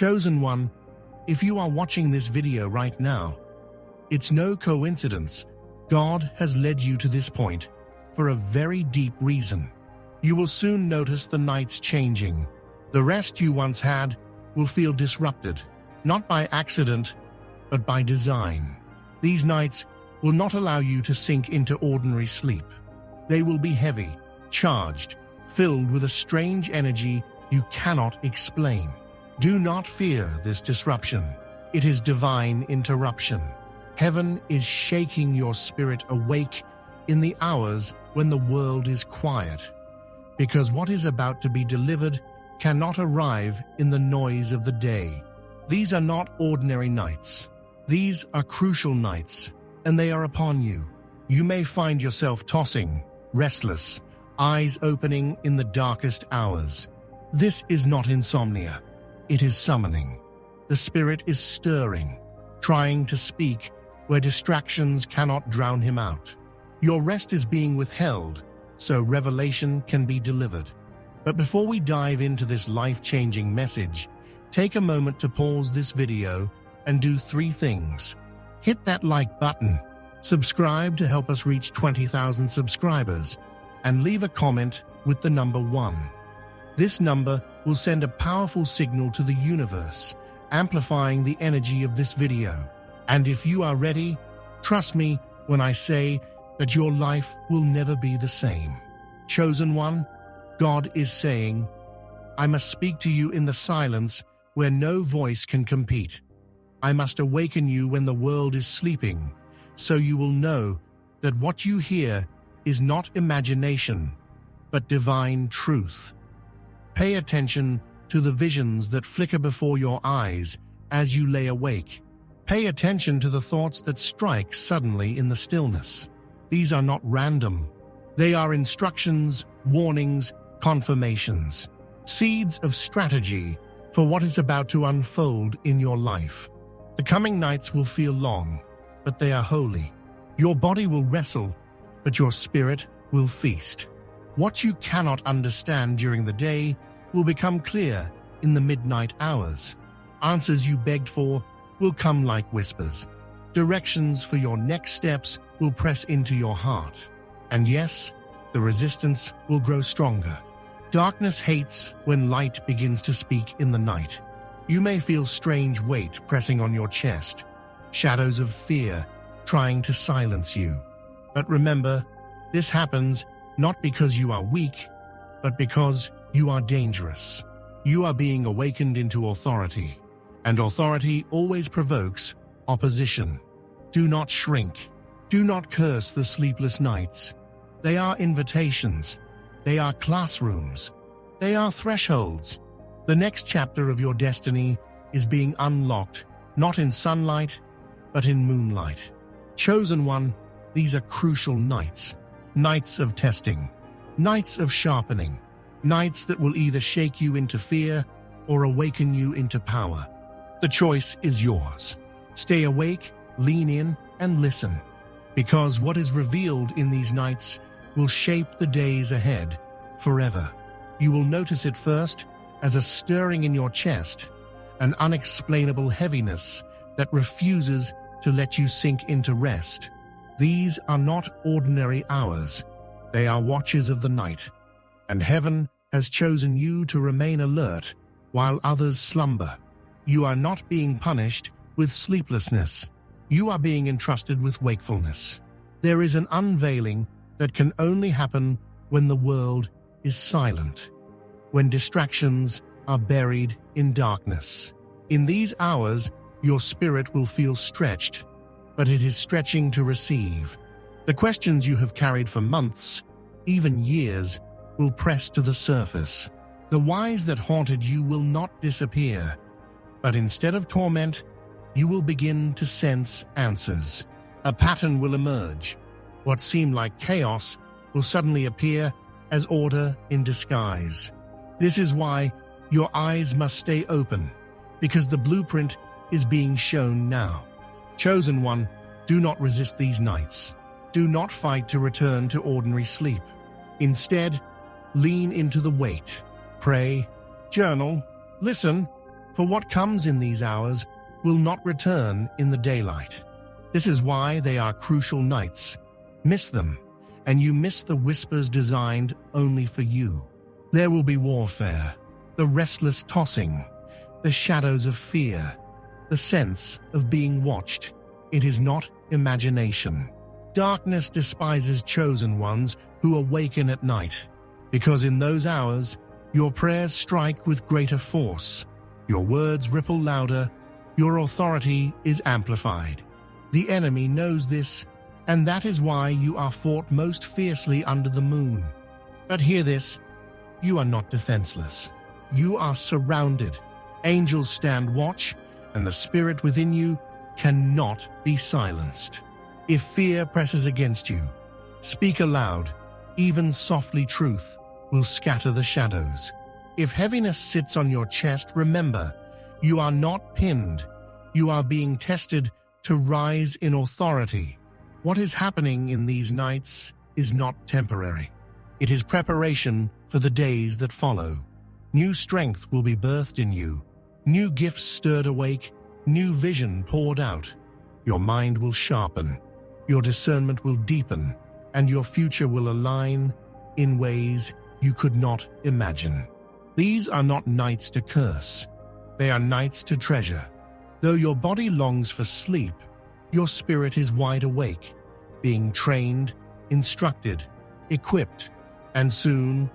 Chosen One, if you are watching this video right now, it's no coincidence. God has led you to this point for a very deep reason. You will soon notice the nights changing. The rest you once had will feel disrupted, not by accident, but by design. These nights will not allow you to sink into ordinary sleep. They will be heavy, charged, filled with a strange energy you cannot explain. Do not fear this disruption. It is divine interruption. Heaven is shaking your spirit awake in the hours when the world is quiet, because what is about to be delivered cannot arrive in the noise of the day. These are not ordinary nights. These are crucial nights, and they are upon you. You may find yourself tossing, restless, eyes opening in the darkest hours. This is not insomnia. It is summoning. The spirit is stirring, trying to speak where distractions cannot drown him out. Your rest is being withheld, so revelation can be delivered. But before we dive into this life-changing message, take a moment to pause this video and do 3 things. Hit that like button, subscribe to help us reach 20,000 subscribers, and leave a comment with the number 1. This number will send a powerful signal to the universe, amplifying the energy of this video. And if you are ready, trust me when I say that your life will never be the same. Chosen One, God is saying, I must speak to you in the silence where no voice can compete. I must awaken you when the world is sleeping, so you will know that what you hear is not imagination, but divine truth. Pay attention to the visions that flicker before your eyes as you lay awake. Pay attention to the thoughts that strike suddenly in the stillness. These are not random. They are instructions, warnings, confirmations, seeds of strategy for what is about to unfold in your life. The coming nights will feel long, but they are holy. Your body will wrestle, but your spirit will feast. What you cannot understand during the day will become clear in the midnight hours. Answers you begged for will come like whispers. Directions for your next steps will press into your heart. And yes, the resistance will grow stronger. Darkness hates when light begins to speak in the night. You may feel strange weight pressing on your chest, shadows of fear trying to silence you. But remember, this happens not because you are weak, but because you are dangerous. You are being awakened into authority, and authority always provokes opposition. Do not shrink. Do not curse the sleepless nights. They are invitations. They are classrooms. They are thresholds. The next chapter of your destiny is being unlocked, not in sunlight, but in moonlight. Chosen One, these are crucial nights. Nights of testing. Nights of sharpening. Nights that will either shake you into fear or awaken you into power. The choice is yours. Stay awake, lean in, and listen, because what is revealed in these nights will shape the days ahead forever. You will notice it first as a stirring in your chest, an unexplainable heaviness that refuses to let you sink into rest. These are not ordinary hours. They are watches of the night, and heaven has chosen you to remain alert while others slumber. You are not being punished with sleeplessness. You are being entrusted with wakefulness. There is an unveiling that can only happen when the world is silent, when distractions are buried in darkness. In these hours, your spirit will feel stretched, but it is stretching to receive. The questions you have carried for months, even years, will press to the surface. The whys that haunted you will not disappear, but instead of torment, you will begin to sense answers. A pattern will emerge. What seemed like chaos will suddenly appear as order in disguise. This is why your eyes must stay open, because the blueprint is being shown now. Chosen One, do not resist these nights. Do not fight to return to ordinary sleep. Instead, lean into the wait. Pray, journal, listen, For what comes in these hours will not return in the daylight. This is why they are crucial nights. Miss them, and you miss the whispers designed only for you. There will be warfare, the restless tossing, the shadows of fear, the sense of being watched. It is not imagination. Darkness despises chosen ones who awaken at night, because in those hours, your prayers strike with greater force, your words ripple louder, your authority is amplified. The enemy knows this, and that is why you are fought most fiercely under the moon. But hear this, you are not defenseless. You are surrounded. Angels stand watch, and the spirit within you cannot be silenced. If fear presses against you, speak aloud. Even softly truth will scatter the shadows. If heaviness sits on your chest, remember, you are not pinned. You are being tested to rise in authority. What is happening in these nights is not temporary. It is preparation for the days that follow. New strength will be birthed in you, new gifts stirred awake, new vision poured out. Your mind will sharpen, your discernment will deepen, and your future will align in ways you could not imagine. These are not nights to curse. They are nights to treasure. Though your body longs for sleep, your spirit is wide awake, being trained, instructed, equipped, and soon,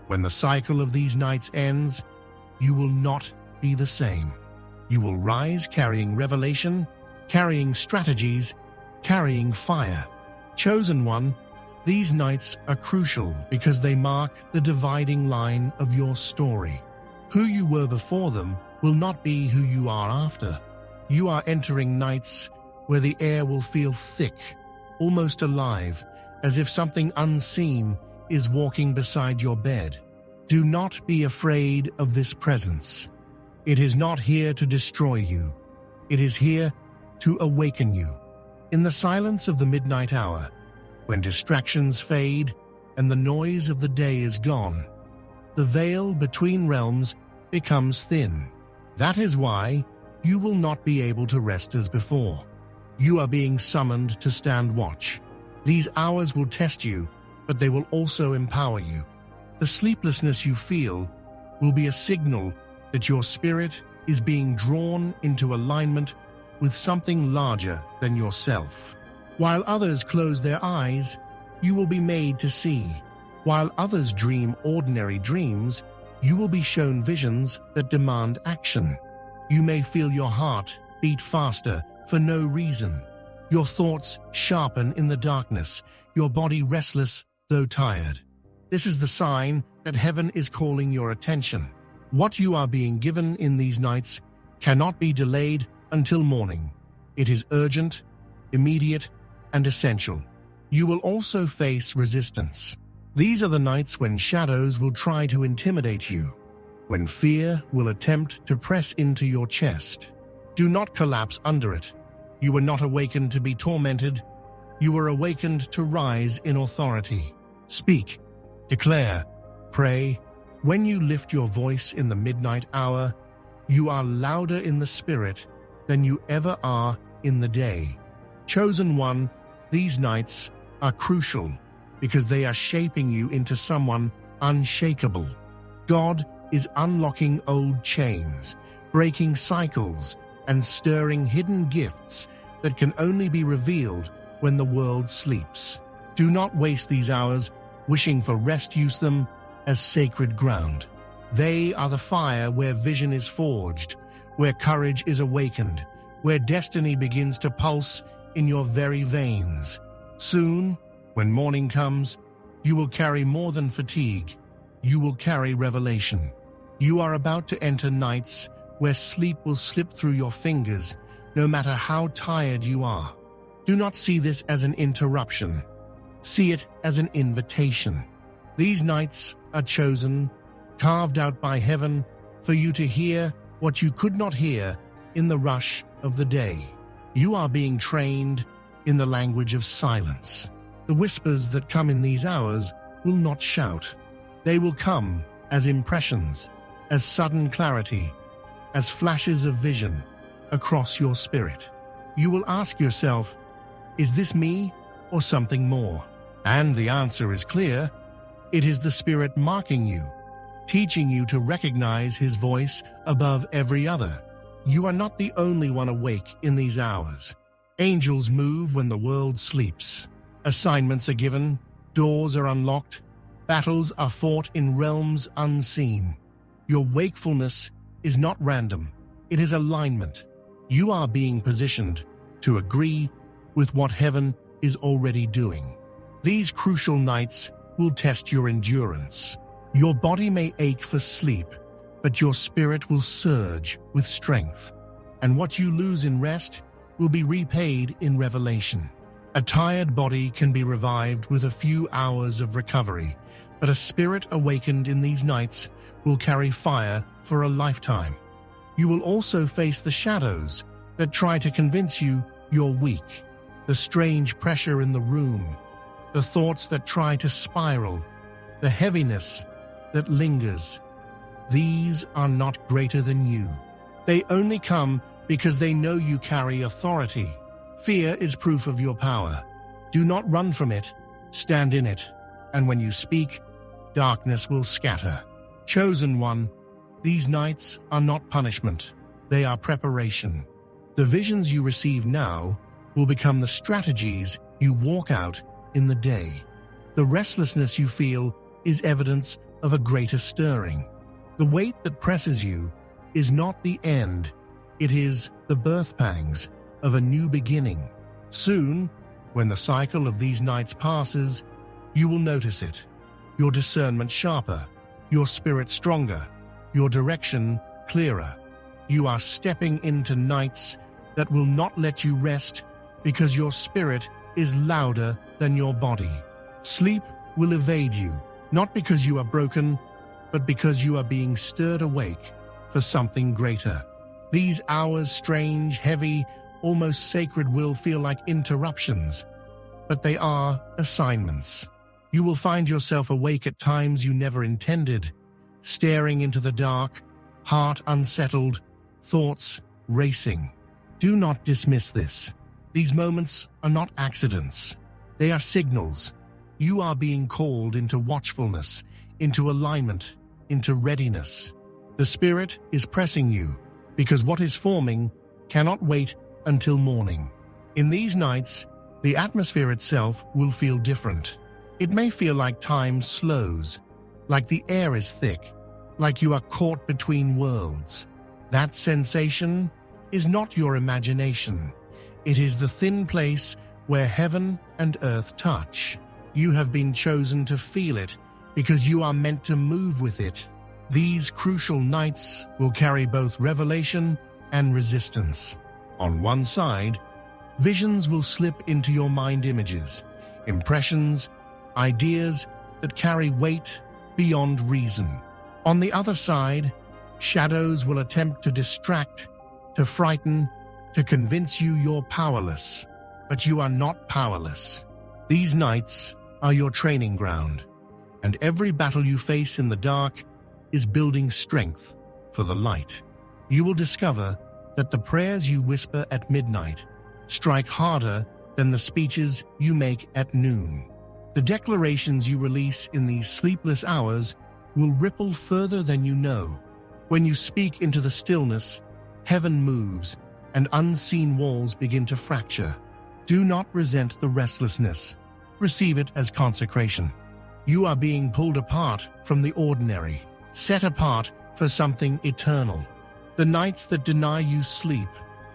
when the cycle of these nights ends, you will not be the same. You will rise carrying revelation, carrying strategies, carrying fire. Chosen one, these nights are crucial because they mark the dividing line of your story. Who you were before them will not be who you are after. You are entering nights where the air will feel thick, almost alive, as if something unseen is walking beside your bed. Do not be afraid of this presence. It is not here to destroy you. It is here to awaken you. In the silence of the midnight hour, when distractions fade and the noise of the day is gone, the veil between realms becomes thin. That is why you will not be able to rest as before. You are being summoned to stand watch. These hours will test you, but they will also empower you. The sleeplessness you feel will be a signal that your spirit is being drawn into alignment with something larger than yourself. While others close their eyes, you will be made to see. While others dream ordinary dreams, you will be shown visions that demand action. You may feel your heart beat faster for no reason. Your thoughts sharpen in the darkness, your body restless though tired. This is the sign that heaven is calling your attention. What you are being given in these nights cannot be delayed until morning. It is urgent, immediate, and essential. You will also face resistance. These are the nights when shadows will try to intimidate you, when fear will attempt to press into your chest. Do not collapse under it. You were not awakened to be tormented. You were awakened to rise in authority. Speak, declare, pray. When you lift your voice in the midnight hour, you are louder in the spirit than you ever are in the day. Chosen one, these nights are crucial because they are shaping you into someone unshakable. God is unlocking old chains, breaking cycles, and stirring hidden gifts that can only be revealed when the world sleeps. Do not waste these hours wishing for rest. Use them as sacred ground. They are the fire where vision is forged, where courage is awakened, where destiny begins to pulse in your very veins. Soon, when morning comes, you will carry more than fatigue. You will carry revelation. You are about to enter nights where sleep will slip through your fingers, no matter how tired you are. Do not see this as an interruption. See it as an invitation. These nights are chosen, carved out by heaven, for you to hear what you could not hear in the rush of the day. You are being trained in the language of silence. The whispers that come in these hours will not shout. They will come as impressions, as sudden clarity, as flashes of vision across your spirit. You will ask yourself, is this me or something more? And the answer is clear. It is the Spirit marking you, teaching you to recognize His voice above every other. You are not the only one awake in these hours. Angels move when the world sleeps. Assignments are given, doors are unlocked, battles are fought in realms unseen. Your wakefulness is not random, it is alignment. You are being positioned to agree with what heaven is already doing. These crucial nights will test your endurance. Your body may ache for sleep, but your spirit will surge with strength. And what you lose in rest will be repaid in revelation. A tired body can be revived with a few hours of recovery, but a spirit awakened in these nights will carry fire for a lifetime. You will also face the shadows that try to convince you you're weak, the strange pressure in the room, the thoughts that try to spiral, the heaviness that lingers. These are not greater than you. They only come because they know you carry authority. Fear is proof of your power. Do not run from it, stand in it, and when you speak, darkness will scatter. Chosen one, these nights are not punishment, they are preparation. The visions you receive now will become the strategies you walk out in the day. The restlessness you feel is evidence of a greater stirring. The weight that presses you is not the end, it is the birth pangs of a new beginning. Soon, when the cycle of these nights passes, you will notice it. Your discernment sharper, your spirit stronger, your direction clearer. You are stepping into nights that will not let you rest because your spirit is louder than your body. Sleep will evade you, not because you are broken, but because you are being stirred awake for something greater. These hours, strange, heavy, almost sacred, will feel like interruptions, but they are assignments. You will find yourself awake at times you never intended, staring into the dark, heart unsettled, thoughts racing. Do not dismiss this. These moments are not accidents. They are signals. You are being called into watchfulness, into alignment, into readiness. The Spirit is pressing you because what is forming cannot wait until morning. In these nights, the atmosphere itself will feel different. It may feel like time slows, like the air is thick, like you are caught between worlds. That sensation is not your imagination. It is the thin place where heaven and earth touch. You have been chosen to feel it because you are meant to move with it. These crucial nights will carry both revelation and resistance. On one side, visions will slip into your mind, images, impressions, ideas that carry weight beyond reason. On the other side, shadows will attempt to distract, to frighten, to convince you you're powerless. But you are not powerless. These nights are your training ground, and every battle you face in the dark is building strength for the light. You will discover that the prayers you whisper at midnight strike harder than the speeches you make at noon. The declarations you release in these sleepless hours will ripple further than you know. When you speak into the stillness, heaven moves and unseen walls begin to fracture. Do not resent the restlessness. Receive it as consecration. You are being pulled apart from the ordinary, set apart for something eternal. The nights that deny you sleep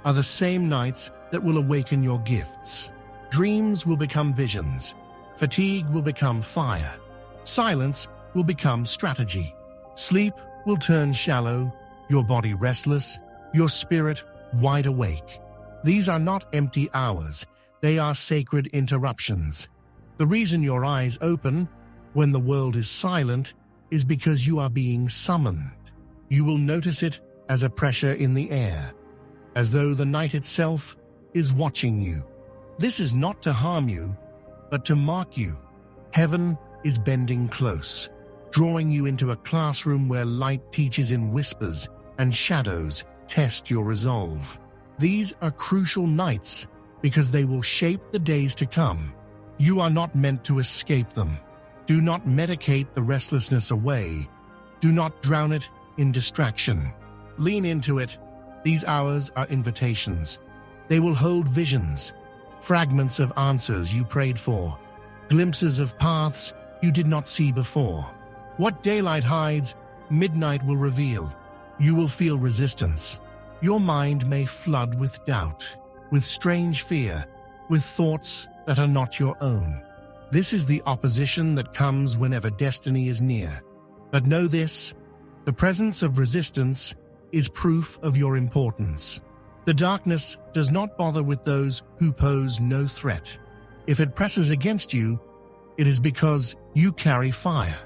are the same nights that will awaken your gifts. Dreams will become visions. Fatigue will become fire. Silence will become strategy. Sleep will turn shallow, your body restless, your spirit wide awake. These are not empty hours. They are sacred interruptions. The reason your eyes open when the world is silent is because you are being summoned. You will notice it as a pressure in the air, as though the night itself is watching you. This is not to harm you, but to mark you. Heaven is bending close, drawing you into a classroom where light teaches in whispers and shadows test your resolve. These are crucial nights because they will shape the days to come. You are not meant to escape them. Do not medicate the restlessness away. Do not drown it in distraction. Lean into it. These hours are invitations. They will hold visions, fragments of answers you prayed for, glimpses of paths you did not see before. What daylight hides, midnight will reveal. You will feel resistance. Your mind may flood with doubt, with strange fear, with thoughts that are not your own. This is the opposition that comes whenever destiny is near. But know this, the presence of resistance is proof of your importance. The darkness does not bother with those who pose no threat. If it presses against you, it is because you carry fire.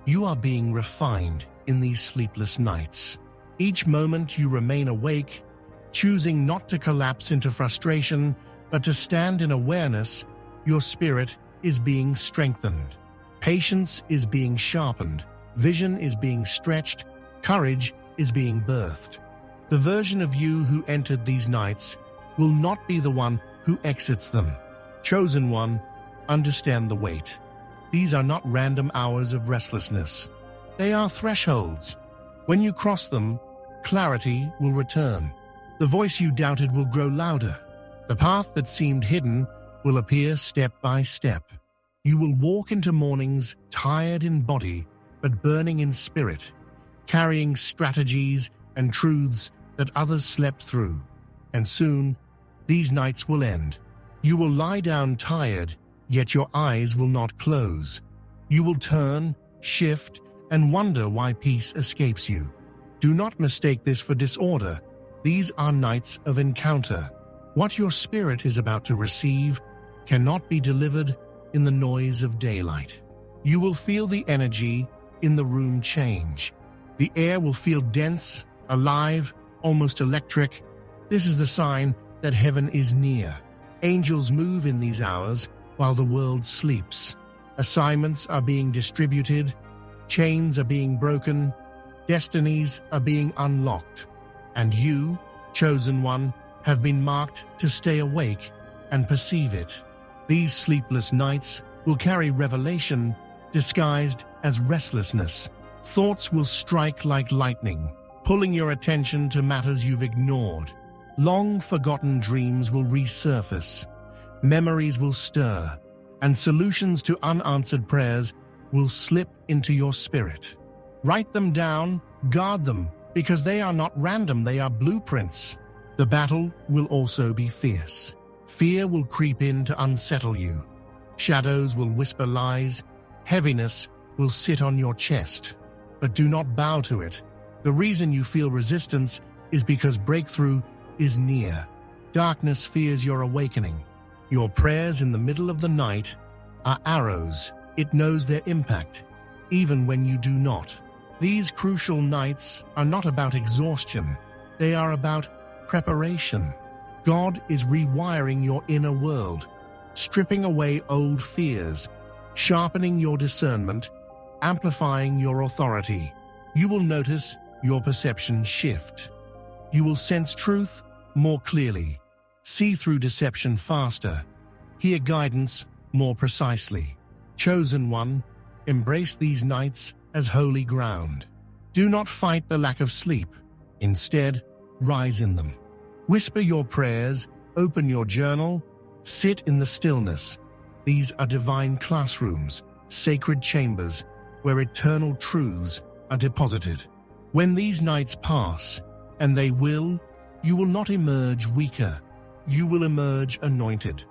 You are being refined in these sleepless nights. Each moment you remain awake, choosing not to collapse into frustration, but to stand in awareness, your spirit is being strengthened. Patience is being sharpened. Vision is being stretched. Courage is being birthed. The version of you who entered these nights will not be the one who exits them. Chosen one, understand the weight. These are not random hours of restlessness. They are thresholds. When you cross them, clarity will return. The voice you doubted will grow louder. The path that seemed hidden will appear step by step. You will walk into mornings tired in body but burning in spirit, carrying strategies and truths that others slept through. And soon, these nights will end. You will lie down tired, yet your eyes will not close. You will turn, shift, and wonder why peace escapes you. Do not mistake this for disorder. These are nights of encounter. What your spirit is about to receive cannot be delivered in the noise of daylight. You will feel the energy in the room change. The air will feel dense, alive, almost electric. This is the sign that heaven is near. Angels move in these hours while the world sleeps. Assignments are being distributed, chains are being broken, destinies are being unlocked. And you, chosen one, have been marked to stay awake and perceive it. These sleepless nights will carry revelation disguised as restlessness. Thoughts will strike like lightning, pulling your attention to matters you've ignored. Long-forgotten dreams will resurface, memories will stir, and solutions to unanswered prayers will slip into your spirit. Write them down, guard them, because they are not random, they are blueprints. The battle will also be fierce. Fear will creep in to unsettle you. Shadows will whisper lies. Heaviness will sit on your chest. But do not bow to it. The reason you feel resistance is because breakthrough is near. Darkness fears your awakening. Your prayers in the middle of the night are arrows. It knows their impact, even when you do not. These crucial nights are not about exhaustion. They are about preparation. God is rewiring your inner world, stripping away old fears, sharpening your discernment, amplifying your authority. You will notice your perception shift. You will sense truth more clearly, see through deception faster, hear guidance more precisely. Chosen one, embrace these nights as holy ground. Do not fight the lack of sleep. Instead, rise in them. Whisper your prayers, open your journal, sit in the stillness. These are divine classrooms, sacred chambers, where eternal truths are deposited. When these nights pass, and they will, you will not emerge weaker. You will emerge anointed.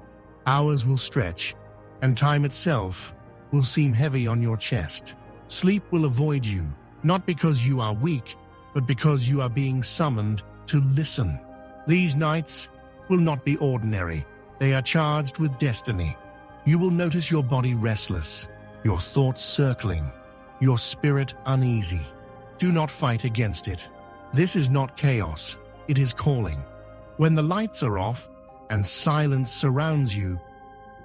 Hours will stretch, and time itself will seem heavy on your chest. Sleep will avoid you, not because you are weak, but because you are being summoned to listen. These nights will not be ordinary. They are charged with destiny. You will notice your body restless, your thoughts circling, your spirit uneasy. Do not fight against it. This is not chaos, it is calling. When the lights are off and silence surrounds you,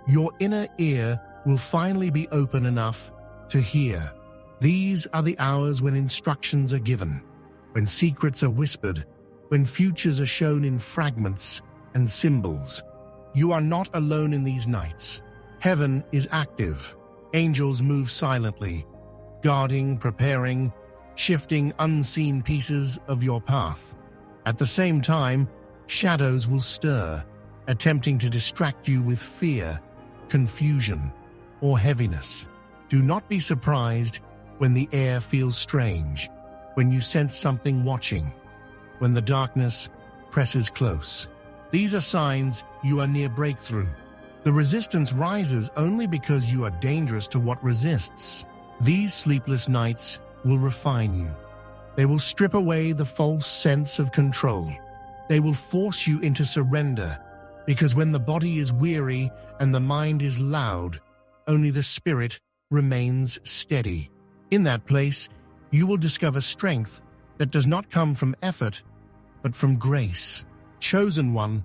your inner ear will finally be open enough to hear. These are the hours when instructions are given, when secrets are whispered, when futures are shown in fragments and symbols. You are not alone in these nights. Heaven is active. Angels move silently, guarding, preparing, shifting unseen pieces of your path. At the same time, shadows will stir, attempting to distract you with fear, confusion, or heaviness. Do not be surprised when the air feels strange, when you sense something watching, when the darkness presses close. These are signs you are near breakthrough. The resistance rises only because you are dangerous to what resists. These sleepless nights will refine you. They will strip away the false sense of control. They will force you into surrender, because when the body is weary and the mind is loud, only the spirit remains steady. In that place, you will discover strength that does not come from effort, but from grace. Chosen one,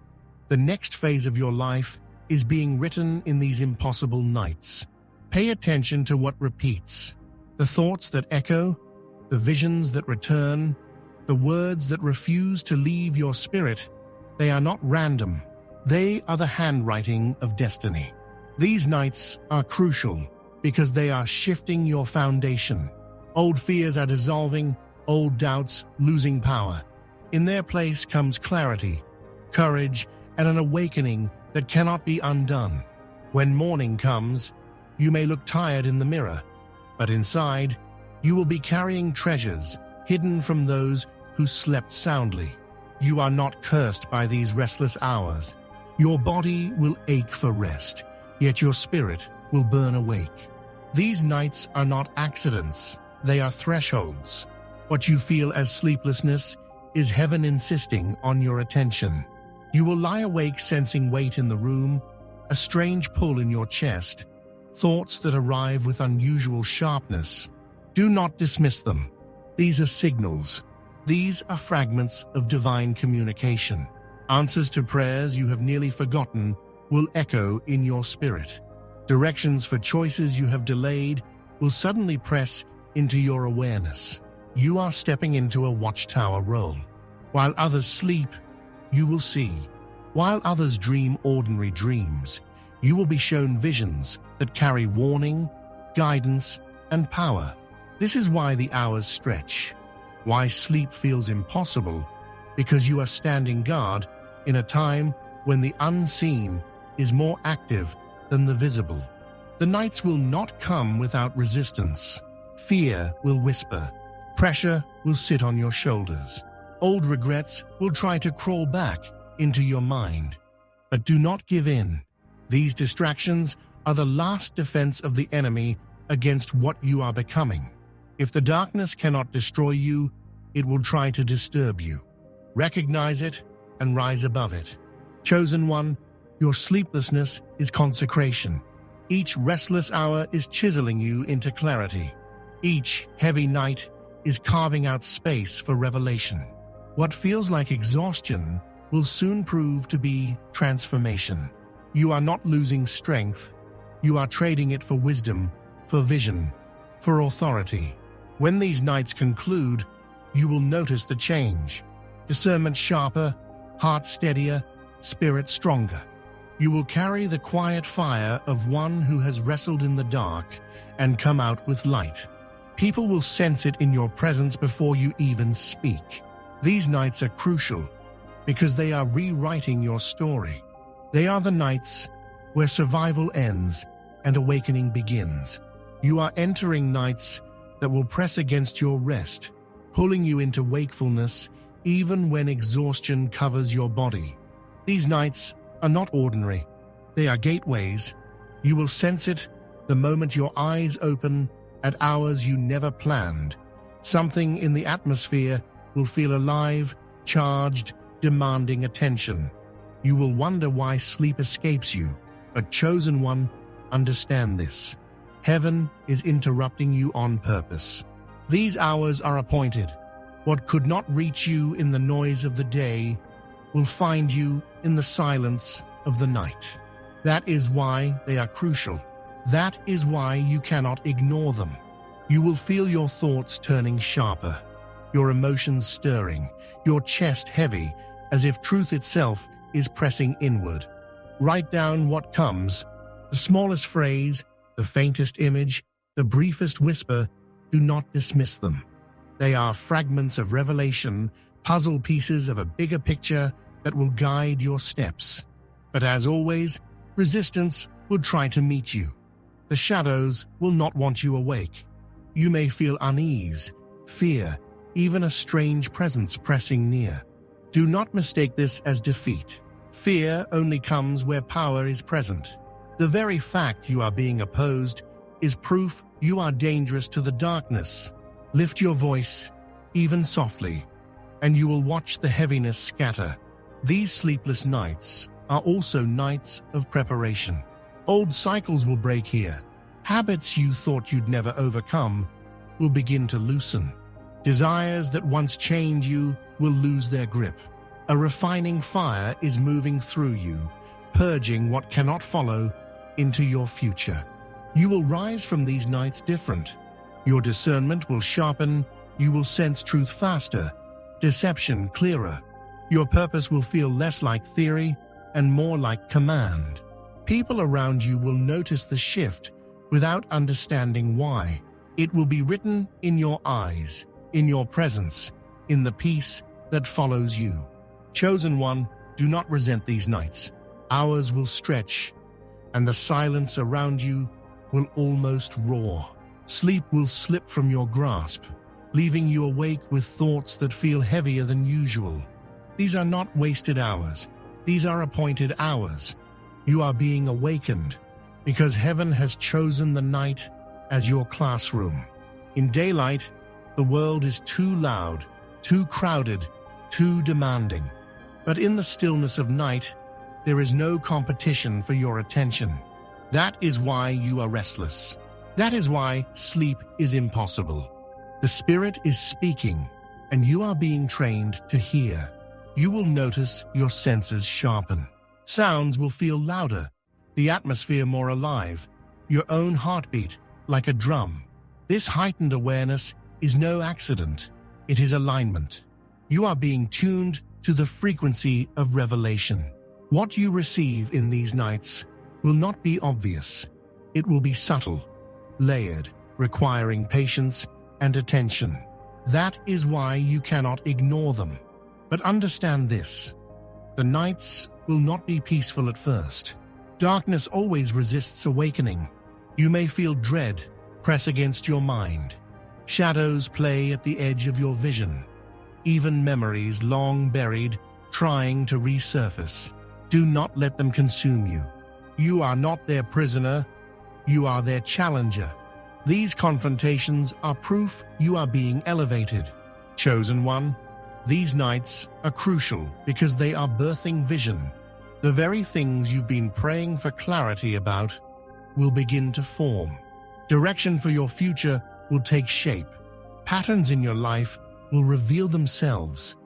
the next phase of your life is being written in these impossible nights. Pay attention to what repeats, the thoughts that echo, the visions that return, the words that refuse to leave your spirit. They are not random. They are the handwriting of destiny. These nights are crucial because they are shifting your foundation. Old fears are dissolving, old doubts losing power. In their place comes clarity, courage, and an awakening that cannot be undone. When morning comes, you may look tired in the mirror, but inside, you will be carrying treasures hidden from those who slept soundly. You are not cursed by these restless hours. Your body will ache for rest, yet your spirit will burn awake. These nights are not accidents, they are thresholds. What you feel as sleeplessness is heaven insisting on your attention. You will lie awake sensing weight in the room, a strange pull in your chest, thoughts that arrive with unusual sharpness. Do not dismiss them. These are signals. These are fragments of divine communication. Answers to prayers you have nearly forgotten will echo in your spirit. Directions for choices you have delayed will suddenly press into your awareness. You are stepping into a watchtower role. While others sleep, you will see. While others dream ordinary dreams, you will be shown visions that carry warning, guidance, and power. This is why the hours stretch, why sleep feels impossible, because you are standing guard in a time when the unseen is more active than the visible. The nights will not come without resistance. Fear will whisper. Pressure will sit on your shoulders. Old regrets will try to crawl back into your mind. But do not give in. These distractions are the last defense of the enemy against what you are becoming. If the darkness cannot destroy you, it will try to disturb you. Recognize it and rise above it. Chosen one, your sleeplessness is consecration. Each restless hour is chiseling you into clarity. Each heavy night is carving out space for revelation. What feels like exhaustion will soon prove to be transformation. You are not losing strength. You are trading it for wisdom, for vision, for authority. When these nights conclude, you will notice the change. Discernment sharper, heart steadier, spirit stronger. You will carry the quiet fire of one who has wrestled in the dark and come out with light. People will sense it in your presence before you even speak. These nights are crucial because they are rewriting your story. They are the nights where survival ends and awakening begins. You are entering nights that will press against your rest, pulling you into wakefulness even when exhaustion covers your body. These nights are not ordinary. They are gateways. You will sense it the moment your eyes open at hours you never planned. Something in the atmosphere will feel alive, charged, demanding attention. You will wonder why sleep escapes you, but chosen one, understand this. Heaven is interrupting you on purpose. These hours are appointed. What could not reach you in the noise of the day will find you in the silence of the night. That is why they are crucial. That is why you cannot ignore them. You will feel your thoughts turning sharper, your emotions stirring, your chest heavy, as if truth itself is pressing inward. Write down what comes, the smallest phrase, the faintest image, the briefest whisper. Do not dismiss them. They are fragments of revelation, puzzle pieces of a bigger picture that will guide your steps. But as always, resistance will try to meet you. The shadows will not want you awake. You may feel unease, fear, even a strange presence pressing near. Do not mistake this as defeat. Fear only comes where power is present. The very fact you are being opposed is proof you are dangerous to the darkness. Lift your voice, even softly, and you will watch the heaviness scatter. These sleepless nights are also nights of preparation. Old cycles will break here. Habits you thought you'd never overcome will begin to loosen. Desires that once chained you will lose their grip. A refining fire is moving through you, purging what cannot follow into your future. You will rise from these nights different. Your discernment will sharpen, you will sense truth faster, deception clearer. Your purpose will feel less like theory and more like command. People around you will notice the shift without understanding why. It will be written in your eyes, in your presence, in the peace that follows you. Chosen one, do not resent these nights. Hours will stretch, and the silence around you will almost roar. Sleep will slip from your grasp, leaving you awake with thoughts that feel heavier than usual. These are not wasted hours. These are appointed hours. You are being awakened because heaven has chosen the night as your classroom. In daylight, the world is too loud, too crowded, too demanding. But in the stillness of night, there is no competition for your attention. That is why you are restless. That is why sleep is impossible. The Spirit is speaking, and you are being trained to hear. You will notice your senses sharpen. Sounds will feel louder, the atmosphere more alive, your own heartbeat like a drum. This heightened awareness is no accident. It is alignment. You are being tuned to the frequency of revelation. What you receive in these nights will not be obvious. It will be subtle, layered, requiring patience and attention. That is why you cannot ignore them. But understand this: the nights will not be peaceful at first. Darkness always resists awakening. You may feel dread press against your mind. Shadows play at the edge of your vision. Even memories long buried trying to resurface. Do not let them consume you. You are not their prisoner. You are their challenger. These confrontations are proof you are being elevated. Chosen one, these nights are crucial because they are birthing vision. The very things you've been praying for clarity about will begin to form. Direction for your future will take shape. Patterns in your life will reveal themselves.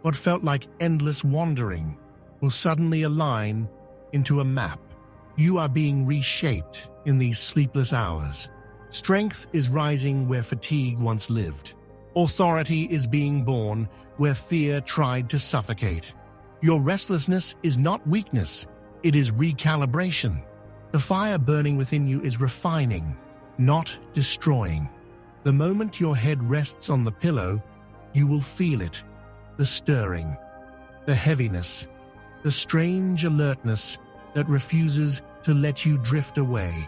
What felt like endless wandering will suddenly align into a map. You are being reshaped in these sleepless hours. Strength is rising where fatigue once lived. Authority is being born where fear tried to suffocate. Your restlessness is not weakness, it is recalibration. The fire burning within you is refining, not destroying. The moment your head rests on the pillow, you will feel it, the stirring, the heaviness, the strange alertness that refuses to let you drift away.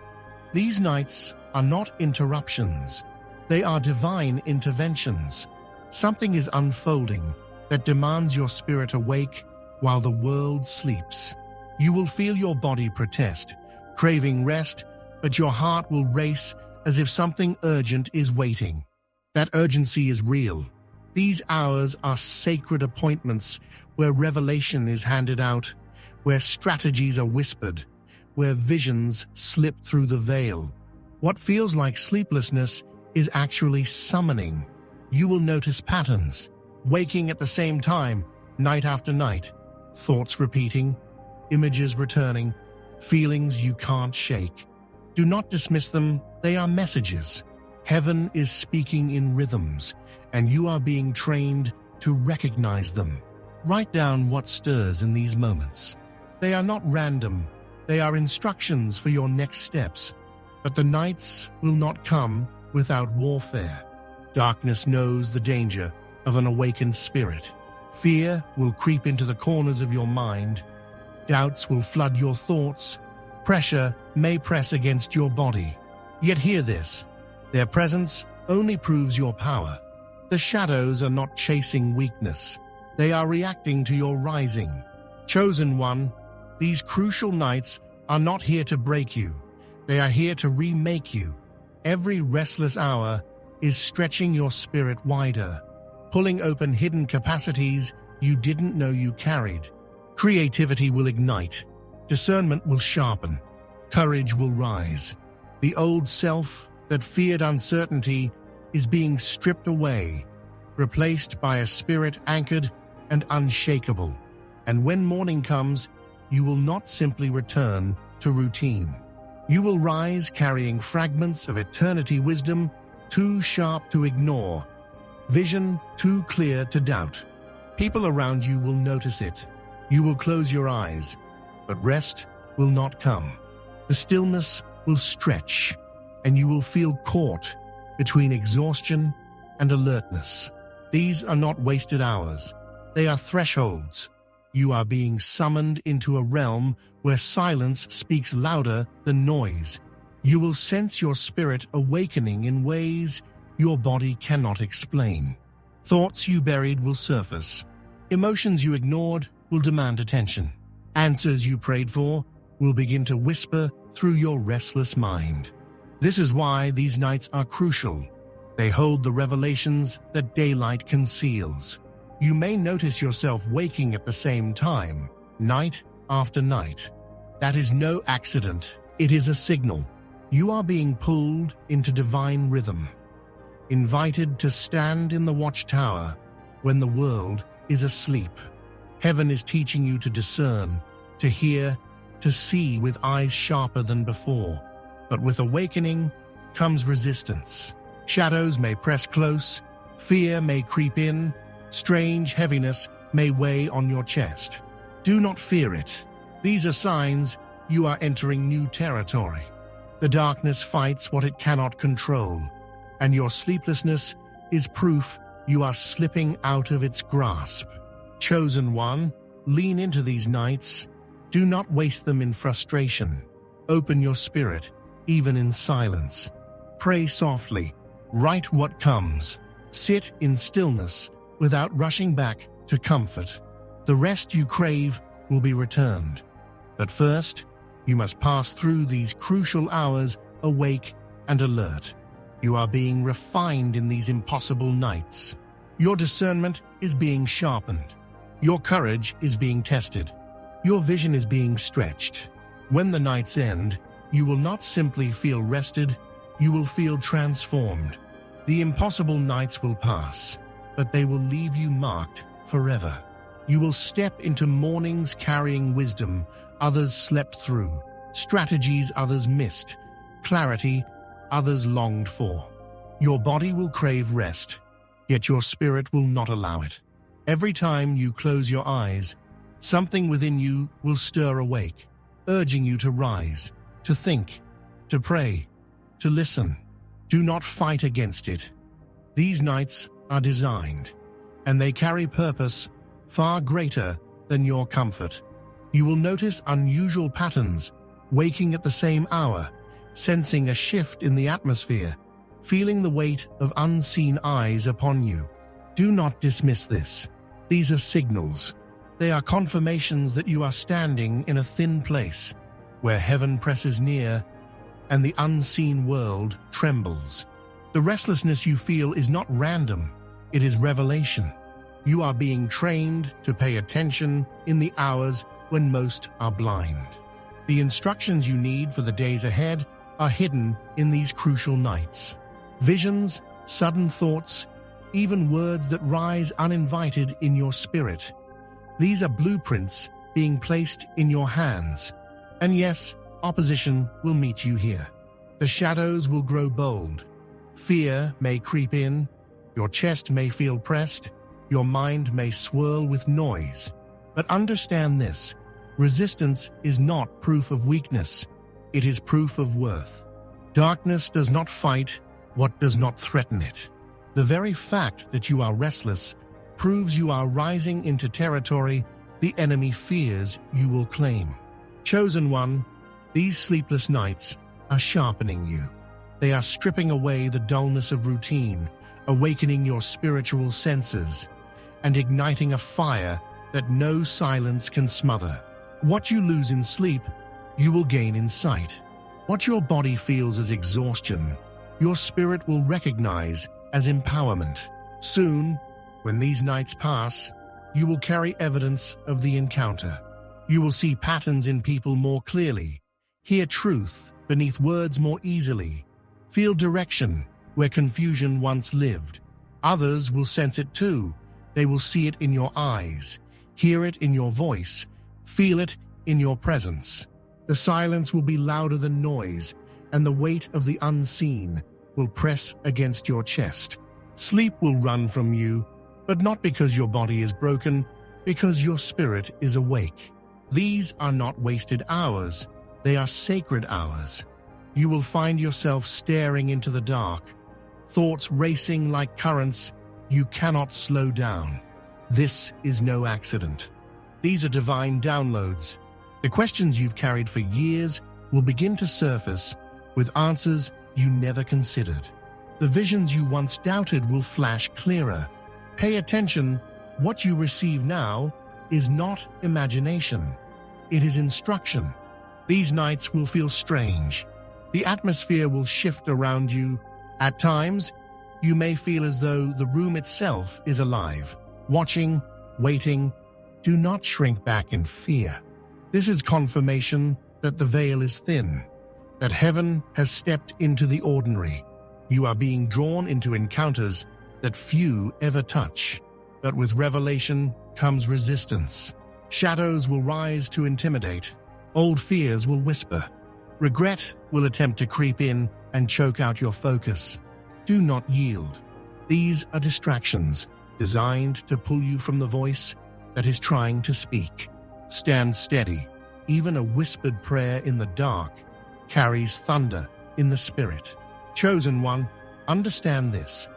These nights are not interruptions. They are divine interventions. Something is unfolding that demands your spirit awake while the world sleeps. You will feel your body protest, craving rest, but your heart will race as if something urgent is waiting. That urgency is real. These hours are sacred appointments where revelation is handed out, where strategies are whispered, where visions slip through the veil. What feels like sleeplessness is actually summoning. You will notice patterns, waking at the same time, night after night, thoughts repeating, images returning, feelings you can't shake. Do not dismiss them, they are messages. Heaven is speaking in rhythms, and you are being trained to recognize them. Write down what stirs in these moments. They are not random, they are instructions for your next steps. But the nights will not come without warfare. Darkness knows the danger of an awakened spirit. Fear will creep into the corners of your mind. Doubts will flood your thoughts. Pressure may press against your body. Yet hear this, their presence only proves your power. The shadows are not chasing weakness. They are reacting to your rising. Chosen one, these crucial nights are not here to break you. They are here to remake you. Every restless hour is stretching your spirit wider, pulling open hidden capacities you didn't know you carried. Creativity will ignite. Discernment will sharpen. Courage will rise. The old self that feared uncertainty is being stripped away, replaced by a spirit anchored and unshakable. And when morning comes, you will not simply return to routine. You will rise carrying fragments of eternity wisdom too sharp to ignore, vision too clear to doubt. People around you will notice it. You will close your eyes, but rest will not come. The stillness will stretch, and you will feel caught between exhaustion and alertness. These are not wasted hours. They are thresholds. You are being summoned into a realm where silence speaks louder than noise. You will sense your spirit awakening in ways your body cannot explain. Thoughts you buried will surface. Emotions you ignored will demand attention. Answers you prayed for will begin to whisper through your restless mind. This is why these nights are crucial. They hold the revelations that daylight conceals. You may notice yourself waking at the same time, night after night. That is no accident. It is a signal. You are being pulled into divine rhythm, invited to stand in the watchtower when the world is asleep. Heaven is teaching you to discern, to hear, to see with eyes sharper than before. But with awakening comes resistance. Shadows may press close, fear may creep in, strange heaviness may weigh on your chest. Do not fear it. These are signs you are entering new territory. The darkness fights what it cannot control, and your sleeplessness is proof you are slipping out of its grasp. Chosen one, lean into these nights. Do not waste them in frustration. Open your spirit, even in silence. Pray softly. Write what comes. Sit in stillness without rushing back to comfort. The rest you crave will be returned. But first, you must pass through these crucial hours awake and alert. You are being refined in these impossible nights. Your discernment is being sharpened. Your courage is being tested. Your vision is being stretched. When the nights end, you will not simply feel rested, you will feel transformed. The impossible nights will pass, but they will leave you marked forever. You will step into mornings carrying wisdom others slept through, strategies others missed, clarity others longed for. Your body will crave rest, yet your spirit will not allow it. Every time you close your eyes, something within you will stir awake, urging you to rise, to think, to pray, to listen. Do not fight against it. These nights are designed, and they carry purpose far greater than your comfort. You will notice unusual patterns, waking at the same hour, sensing a shift in the atmosphere, feeling the weight of unseen eyes upon you. Do not dismiss this. These are signals. They are confirmations that you are standing in a thin place, where heaven presses near and the unseen world trembles. The restlessness you feel is not random, it is revelation. You are being trained to pay attention in the hours when most are blind. The instructions you need for the days ahead are hidden in these crucial nights. Visions, sudden thoughts, even words that rise uninvited in your spirit. These are blueprints being placed in your hands. And yes, opposition will meet you here. The shadows will grow bold. Fear may creep in, your chest may feel pressed, your mind may swirl with noise. But understand this, resistance is not proof of weakness, it is proof of worth. Darkness does not fight what does not threaten it. The very fact that you are restless proves you are rising into territory the enemy fears you will claim. Chosen one, these sleepless nights are sharpening you. They are stripping away the dullness of routine, awakening your spiritual senses, and igniting a fire that no silence can smother. What you lose in sleep, you will gain in sight. What your body feels as exhaustion, your spirit will recognize as empowerment. Soon, when these nights pass, you will carry evidence of the encounter. You will see patterns in people more clearly, hear truth beneath words more easily, feel direction where confusion once lived. Others will sense it too. They will see it in your eyes, hear it in your voice, feel it in your presence. The silence will be louder than noise, and the weight of the unseen will press against your chest. Sleep will run from you, but not because your body is broken, because your spirit is awake. These are not wasted hours, they are sacred hours. You will find yourself staring into the dark, thoughts racing like currents you cannot slow down. This is no accident. These are divine downloads. The questions you've carried for years will begin to surface with answers you never considered. The visions you once doubted will flash clearer. Pay attention, what you receive now is not imagination. It is instruction. These nights will feel strange. The atmosphere will shift around you. At times, you may feel as though the room itself is alive, watching, waiting. Do not shrink back in fear. This is confirmation that the veil is thin, that heaven has stepped into the ordinary. You are being drawn into encounters that few ever touch. But with revelation comes resistance. Shadows will rise to intimidate. Old fears will whisper. Regret will attempt to creep in and choke out your focus. Do not yield. These are distractions designed to pull you from the voice that is trying to speak. Stand steady. Even a whispered prayer in the dark carries thunder in the spirit. Chosen one, understand this.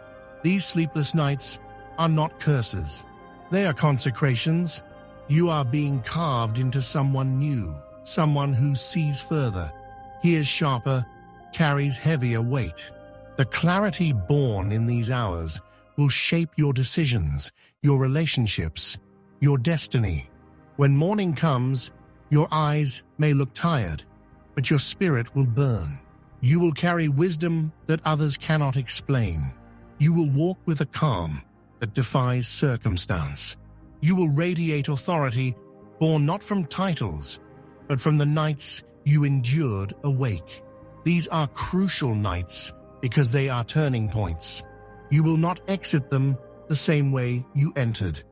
These sleepless nights are not curses. They are consecrations. You are being carved into someone new, someone who sees further, hears sharper, carries heavier weight. The clarity born in these hours will shape your decisions, your relationships, your destiny. When morning comes, your eyes may look tired, but your spirit will burn. You will carry wisdom that others cannot explain. You will walk with a calm that defies circumstance. You will radiate authority born not from titles, but from the nights you endured awake. These are crucial nights because they are turning points. You will not exit them the same way you entered.